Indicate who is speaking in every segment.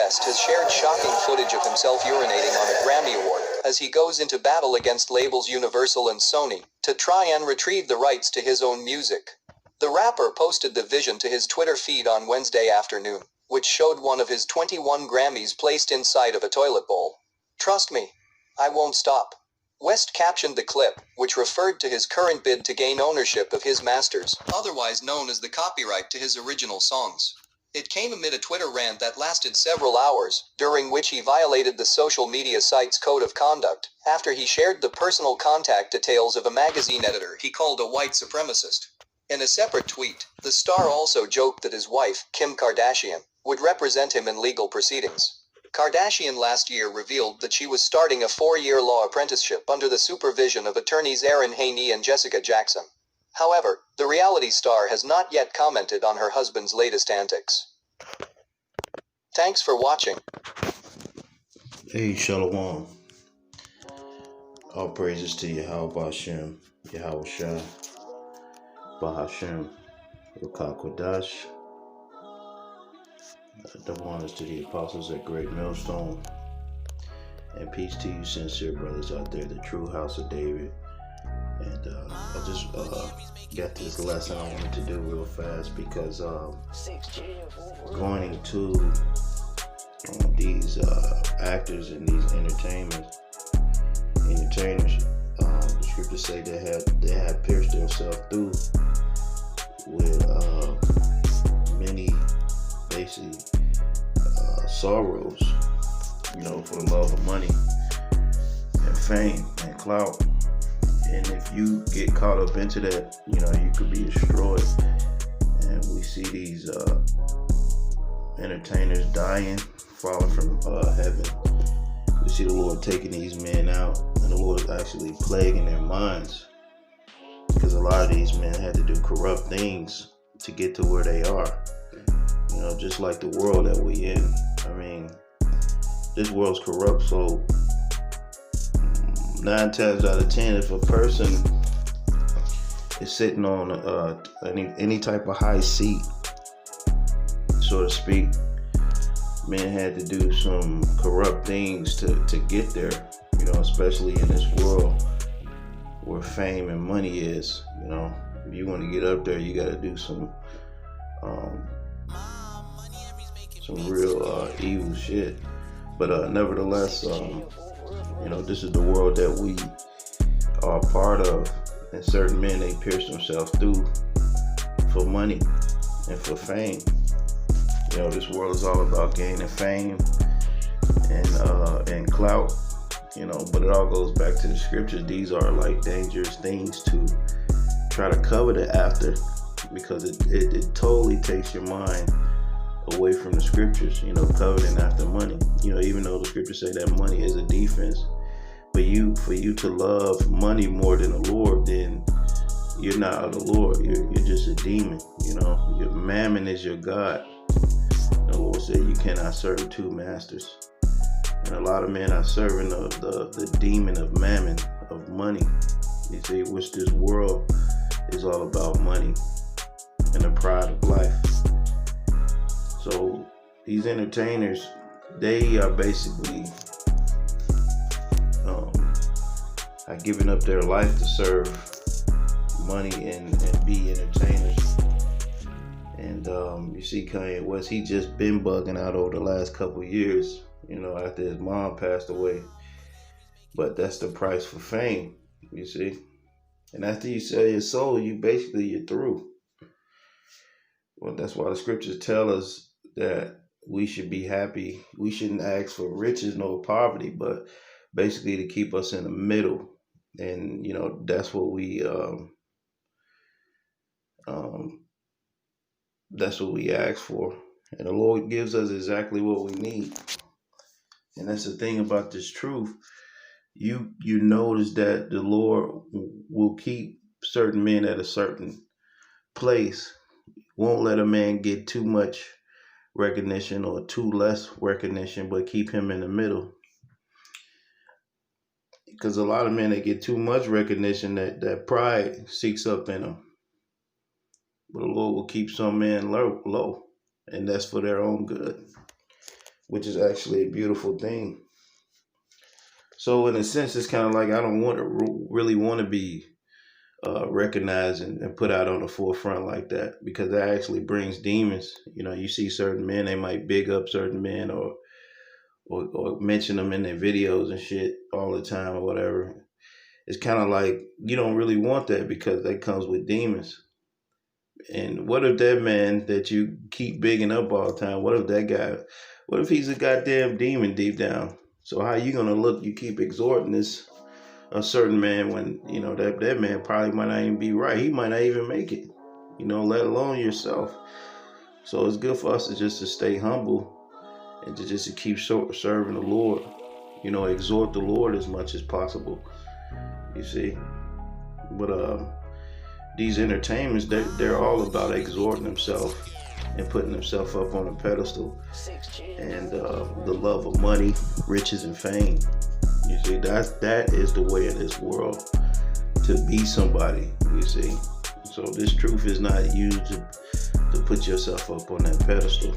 Speaker 1: West has shared shocking footage of himself urinating on a Grammy Award as he goes into battle against labels Universal and Sony to try and retrieve the rights to his own music. The rapper posted the vision to his Twitter feed on Wednesday afternoon, which showed one of his 21 Grammys placed inside of a toilet bowl. "Trust me, I won't stop." West captioned the clip, which referred to his current bid to gain ownership of his masters, otherwise known as the copyright to his original songs. It came amid a Twitter rant that lasted several hours, during which he violated the social media site's code of conduct, after he shared the personal contact details of a magazine editor he called a white supremacist. In a separate tweet, the star also joked that his wife, Kim Kardashian, would represent him in legal proceedings. Kardashian last year revealed that she was starting a 4-year law apprenticeship under the supervision of attorneys Aaron Haney and Jessica Jackson. However, the reality star has not yet commented on her husband's latest antics. Thanks for watching.
Speaker 2: Hey, Shalom. All praises to Yahweh Bashem, Yahweh Shah, Bahashem, Ruka Kodash. Double honors to the apostles at Great Millstone. And peace to you, sincere brothers out there, the true house of David. And I just got this lesson I wanted to do real fast because going to these actors and these entertainers, the scriptures say they had pierced themselves through with many basically sorrows, for the love of money and fame and clout. And if you get caught up into that, you could be destroyed. And we see these entertainers dying, falling from heaven. We see the Lord taking these men out, and the Lord is actually plaguing their minds, because a lot of these men had to do corrupt things to get to where they are. Just like the world that we in. I mean, this world's corrupt, so 9 times out of 10, if a person is sitting on any type of high seat, so to speak, men had to do some corrupt things to get there, especially in this world where fame and money is. If you want to get up there, you got to do some real evil shit. But nevertheless, this is the world that we are a part of. And certain men, they pierce themselves through for money and for fame. This world is all about gaining fame and clout. But it all goes back to the scriptures. These are like dangerous things to try to covet it after, because it totally takes your mind away from the scriptures, coveting after money. Even though the scriptures say that money is a defense, but for you to love money more than the Lord, then you're not of the Lord. You're just a demon. Your mammon is your God. The Lord said you cannot serve 2 masters. And a lot of men are serving the demon of mammon, of money. You see, which this world is all about money and the pride of life. So these entertainers, they are basically are giving up their life to serve money and be entertainers. And you see Kanye West, he just been bugging out over the last couple of years, after his mom passed away. But that's the price for fame, you see. And after you sell your soul, you're through. Well, that's why the scriptures tell us that we should be happy. We shouldn't ask for riches nor poverty, but basically to keep us in the middle. And that's what we ask for. And the Lord gives us exactly what we need. And that's the thing about this truth. You notice that the Lord will keep certain men at a certain place. Won't let a man get too much recognition or too less recognition, but keep him in the middle. Because a lot of men, they get too much recognition, that pride seeks up in them. But the Lord will keep some men low, and that's for their own good. which is actually a beautiful thing. So in a sense, it's kind of like I don't want to really want to be recognized and put out on the forefront like that, because that actually brings demons. You see certain men, they might big up certain men, or mention them in their videos and shit all the time or whatever. It's kind of like you don't really want that, because that comes with demons. And what if that man that you keep bigging up all the time, what if he's a goddamn demon deep down? So how you gonna look? You keep exhorting a certain man when that man probably might not even be right. He might not even make it. Let alone yourself. So it's good for us to stay humble and to keep serving the Lord. Exhort the Lord as much as possible. You see, but these entertainments, they're all about exhorting themselves and putting themselves up on a pedestal, and the love of money, riches, and fame. You see, that is the way of this world, to be somebody. You see, so this truth is not used to put yourself up on that pedestal.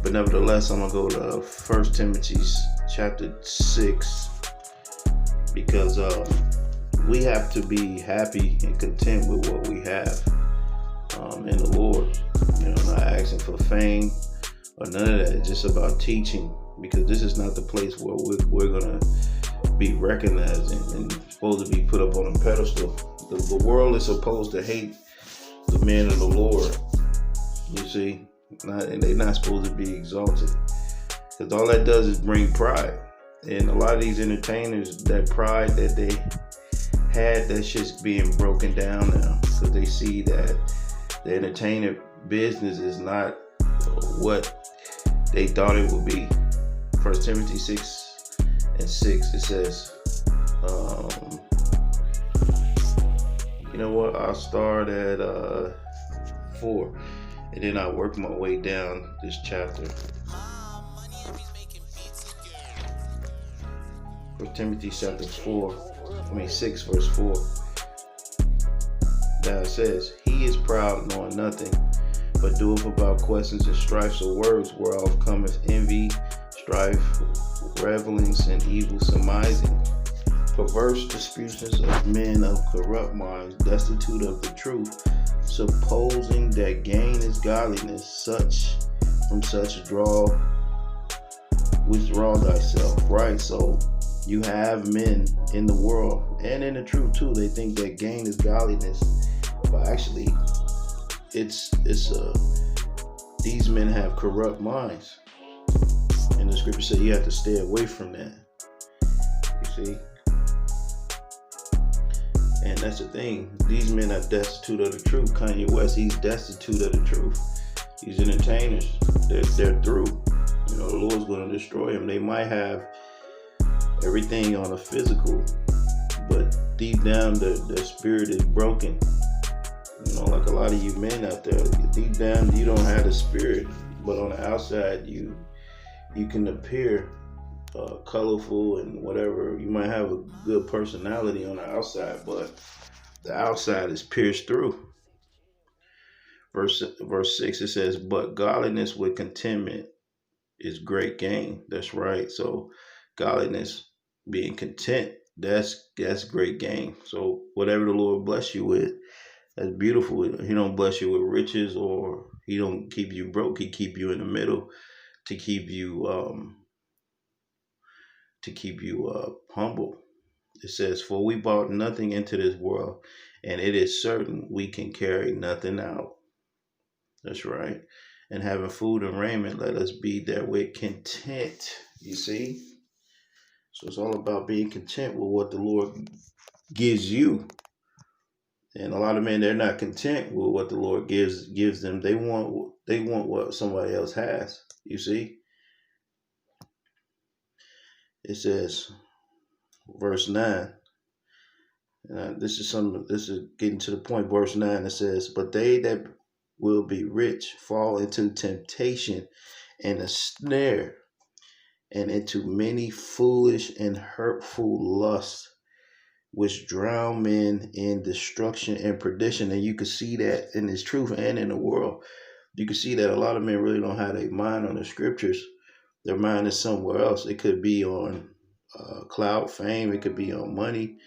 Speaker 2: But nevertheless, I'm gonna go to 1 Timothy chapter 6, because we have to be happy and content with what we have in the Lord. Not asking for fame or none of that. It's just about teaching, because this is not the place where we're going to be recognized and supposed to be put up on a pedestal. The world is supposed to hate the men of the Lord. You see, and they're not supposed to be exalted, because all that does is bring pride. And a lot of these entertainers, that pride that they had, that's just being broken down now, because they see that the entertainer business is not what they thought it would be. 1 Timothy 6:6, it says, you know what, I'll start at 4, and then I'll work my way down this chapter. 1 Timothy chapter 6 verse 4. Now it says, he is proud, knowing nothing, but doeth about questions and strifes of words, whereof cometh envy, strife, revelings, and evil surmising, perverse disputations of men of corrupt minds, destitute of the truth, supposing that gain is godliness. From such withdraw thyself. Right? So you have men in the world and in the truth too. They think that gain is godliness, but actually, it's these men have corrupt minds, and the scripture says you have to stay away from that. You see, and that's the thing. These men are destitute of the truth. Kanye West, he's destitute of the truth. These entertainers, they're through. The Lord's going to destroy them. They might have everything on a physical, but deep down their spirit is broken. Like a lot of you men out there, deep down you don't have the spirit, but on the outside you can appear colorful and whatever. You might have a good personality on the outside, but the outside is pierced through. Verse 6, it says, but godliness with contentment is great gain. That's right. So godliness, being content, that's great gain. So whatever the Lord bless you with, that's beautiful. He don't bless you with riches, or he don't keep you broke. He keep you in the middle to keep you humble. It says, for we brought nothing into this world, and it is certain we can carry nothing out. That's right. And having food and raiment, let us be therewith content. You see? So it's all about being content with what the Lord gives you. And a lot of men, they're not content with what the Lord gives them. They want what somebody else has. You see? It says, verse 9. This is getting to the point. Verse 9, it says, but they that will be rich fall into temptation and a snare, and into many foolish and hurtful lusts, which drown men in destruction and perdition. And you can see that in this truth and in the world. You can see that a lot of men really don't have their mind on the scriptures, Their mind is somewhere else. It could be on clout, fame. It could be on money.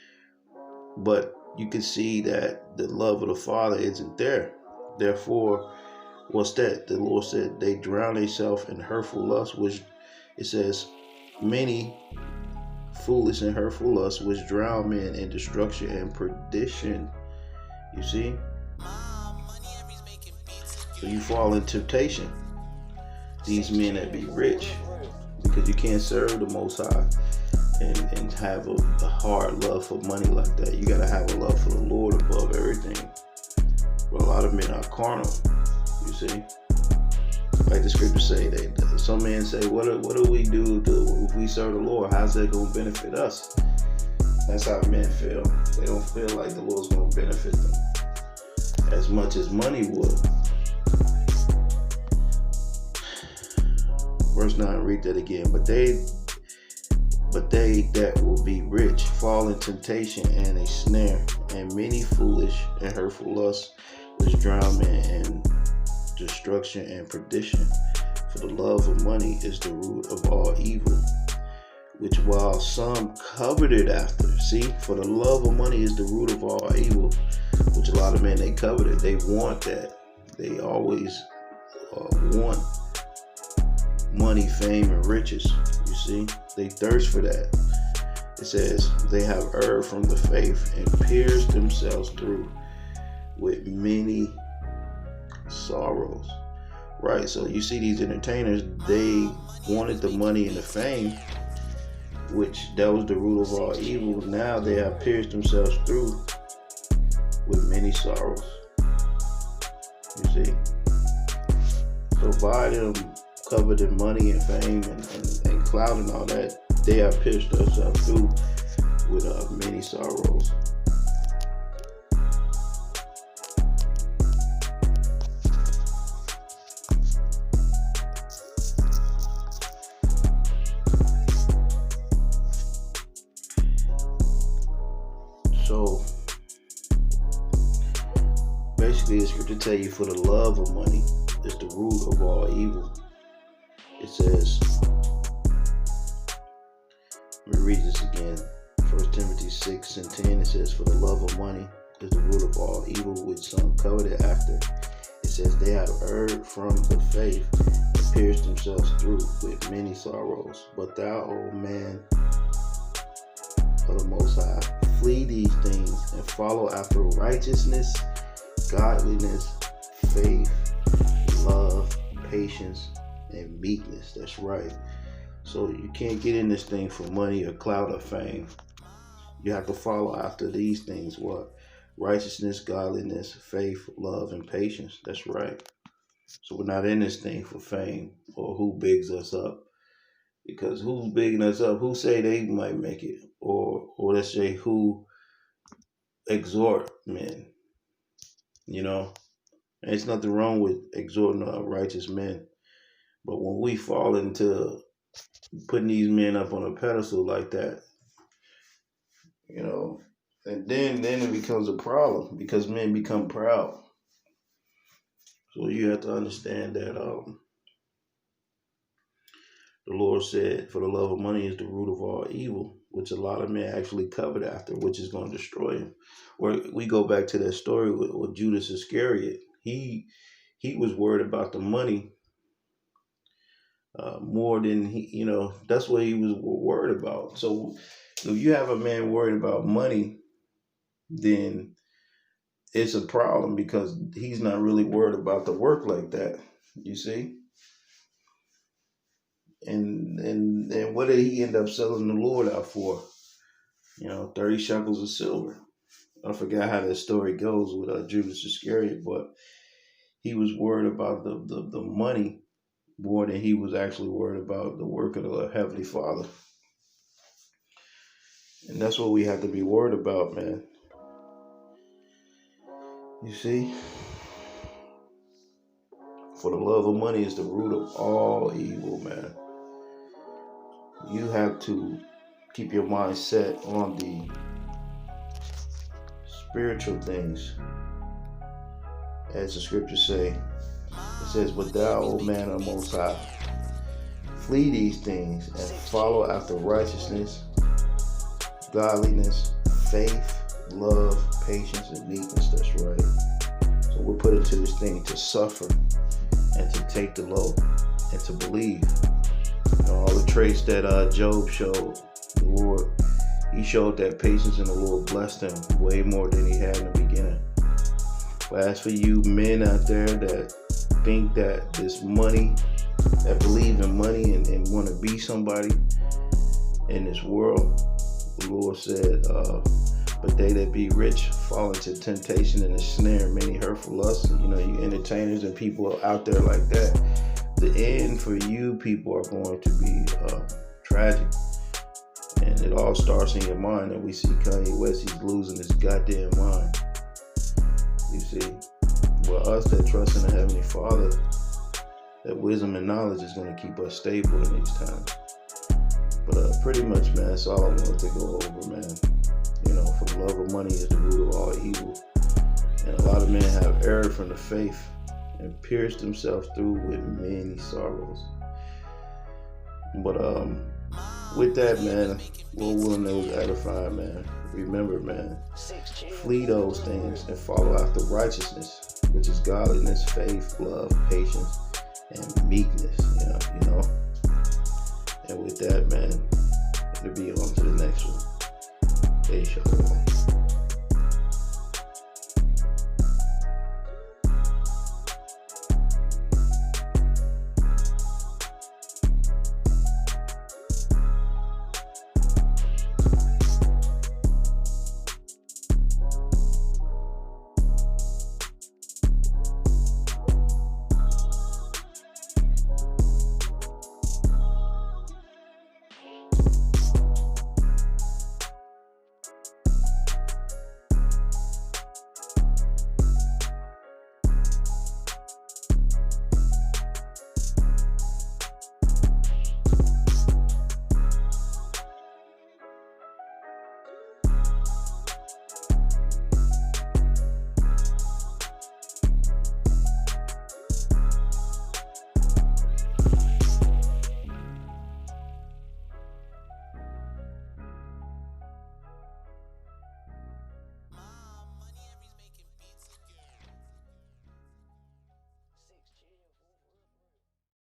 Speaker 2: But you can see that the love of the Father isn't there. Therefore, what's that? The Lord said they drown themselves in hurtful lust, which it says many foolish and hurtful lusts, which drown men in destruction and perdition. You see? So you fall in temptation. These men that be rich, because you can't serve the Most High and have a hard love for money like that. You gotta have a love for the Lord above everything. But a lot of men are carnal. You see? Like the scriptures say, some men say, what do we do if we serve the Lord? How's that going to benefit us? That's how men feel. They don't feel like the Lord's going to benefit them as much as money would. Verse 9, read that again. But they that will be rich fall in temptation and a snare, and many foolish and hurtful lusts, which drown men in destruction and perdition. For the love of money is the root of all evil, which while some coveted after. See, for the love of money is the root of all evil, which a lot of men, they covet it. They want that. They always want money, fame, and riches. You see, they thirst for that. It says they have erred from the faith and pierced themselves through with many sorrows. Right, so you see these entertainers, they wanted the money and the fame, which that was the root of all evil. Now they have pierced themselves through with many sorrows. You see, so by them coveting money and fame and clout and all that, they have pierced themselves through with many sorrows. So basically, the scripture tell you, for the love of money is the root of all evil. It says, let me read this again. 1 Timothy 6 and 10. It says, for the love of money is the root of all evil, which some coveted after. It says, they have erred from the faith and pierced themselves through with many sorrows. But thou, O man of the Most High, flee these things and follow after righteousness, godliness, faith, love, patience, and meekness. That's right. So you can't get in this thing for money or clout or fame. You have to follow after these things. What? Righteousness, godliness, faith, love, and patience. That's right. So we're not in this thing for fame or who bigs us up. Because who's bigging us up? Who say they might make it? Or let's say who exhort men. You know, and there's nothing wrong with exhorting righteous men. But when we fall into putting these men up on a pedestal like that, you know, and then it becomes a problem because men become proud. So you have to understand that the Lord said, for the love of money is the root of all evil, which a lot of men actually covet after, which is going to destroy him. Or we go back to that story with Judas Iscariot. He was worried about the money more than he, that's what he was worried about. So if you have a man worried about money, then it's a problem because he's not really worried about the work like that. You see? And what did he end up selling the Lord out for? 30 shekels of silver. I forgot how that story goes with Judas Iscariot, but he was worried about the money more than he was actually worried about the work of the Heavenly Father. And that's what we have to be worried about, man. You see? For the love of money is the root of all evil, man. You have to keep your mind set on the spiritual things. As the scriptures say, it says, but thou, O man of the Most High, Flee these things and follow after righteousness, godliness, faith, love, patience, and meekness. That's right. So we're put into this thing to suffer and to take the low and to believe. All the traits that Job showed, the Lord, he showed that patience, and the Lord blessed him way more than he had in the beginning. But as for you men out there that think that this money, that believe in money and want to be somebody in this world, the Lord said, but they that be rich fall into temptation and a snare, many hurtful lusts. You entertainers and people out there like that, the end for you people are going to be tragic. And it all starts in your mind. And we see Kanye West, he's losing his goddamn mind. You see, well, us that trust in the Heavenly Father, that wisdom and knowledge is going to keep us stable in these times. But pretty much, man, that's all I wanted to go over, man. For the love of money is the root of all evil. And a lot of men have erred from the faith and pierced themselves through with many sorrows. But with that, man, Lord willing, those edifying, man. Remember, man, flee those things and follow after righteousness, which is godliness, faith, love, patience, and meekness. And with that, man, it'll be on to the next one. Hey, shalom.